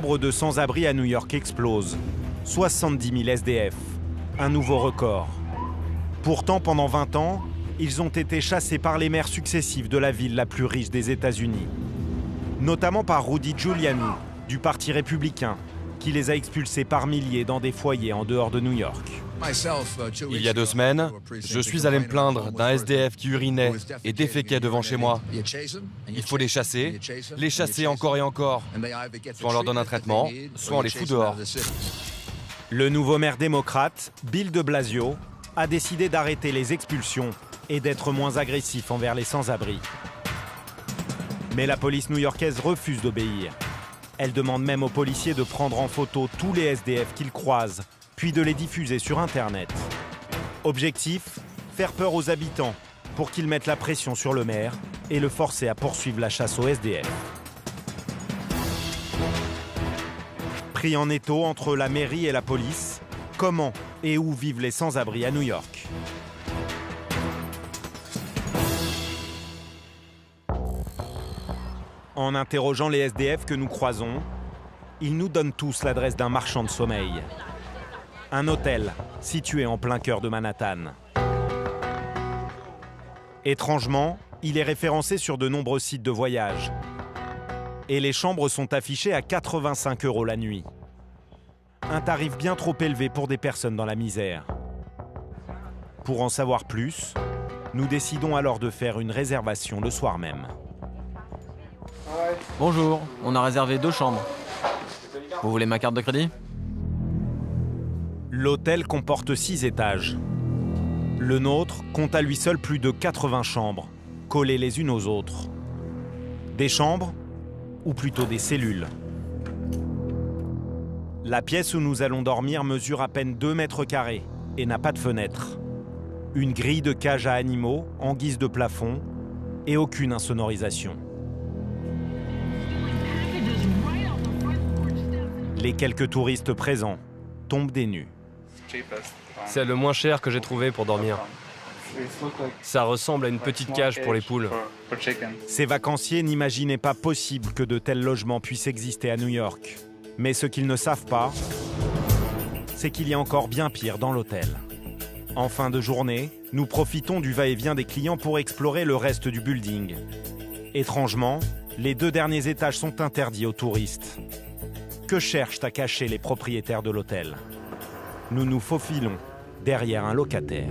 nombre de sans-abri à New York explose. 70 000 SDF, un nouveau record. Pourtant, pendant 20 ans, ils ont été chassés par les maires successifs de la ville la plus riche des États-Unis. Notamment par Rudy Giuliani, du Parti républicain, qui les a expulsés par milliers dans des foyers en dehors de New York. Il y a 2 semaines, je suis allé me plaindre d'un SDF qui urinait et déféquait devant chez moi. Il faut les chasser encore et encore. Soit on leur donne un traitement, soit on les fout dehors. Le nouveau maire démocrate, Bill de Blasio, a décidé d'arrêter les expulsions et d'être moins agressif envers les sans-abri. Mais la police new-yorkaise refuse d'obéir. Elle demande même aux policiers de prendre en photo tous les SDF qu'ils croisent, puis de les diffuser sur Internet. Objectif, faire peur aux habitants pour qu'ils mettent la pression sur le maire et le forcer à poursuivre la chasse aux SDF. Pris en étau entre la mairie et la police, comment et où vivent les sans-abri à New York ? En interrogeant les SDF que nous croisons, ils nous donnent tous l'adresse d'un marchand de sommeil. Un hôtel situé en plein cœur de Manhattan. Étrangement, il est référencé sur de nombreux sites de voyage. Et les chambres sont affichées à 85 € la nuit. Un tarif bien trop élevé pour des personnes dans la misère. Pour en savoir plus, nous décidons alors de faire une réservation le soir même. Bonjour, on a réservé 2 chambres. Vous voulez ma carte de crédit ? L'hôtel comporte 6 étages. Le nôtre compte à lui seul plus de 80 chambres, collées les unes aux autres. Des chambres, ou plutôt des cellules. La pièce où nous allons dormir mesure à peine 2 mètres carrés et n'a pas de fenêtre. Une grille de cage à animaux en guise de plafond et aucune insonorisation. Les quelques touristes présents tombent des nues. C'est le moins cher que j'ai trouvé pour dormir. Ça ressemble à une petite cage pour les poules. Ces vacanciers n'imaginaient pas possible que de tels logements puissent exister à New York. Mais ce qu'ils ne savent pas, c'est qu'il y a encore bien pire dans l'hôtel. En fin de journée, nous profitons du va-et-vient des clients pour explorer le reste du building. Étrangement, les 2 derniers étages sont interdits aux touristes. Que cherchent à cacher les propriétaires de l'hôtel ? Nous nous faufilons derrière un locataire.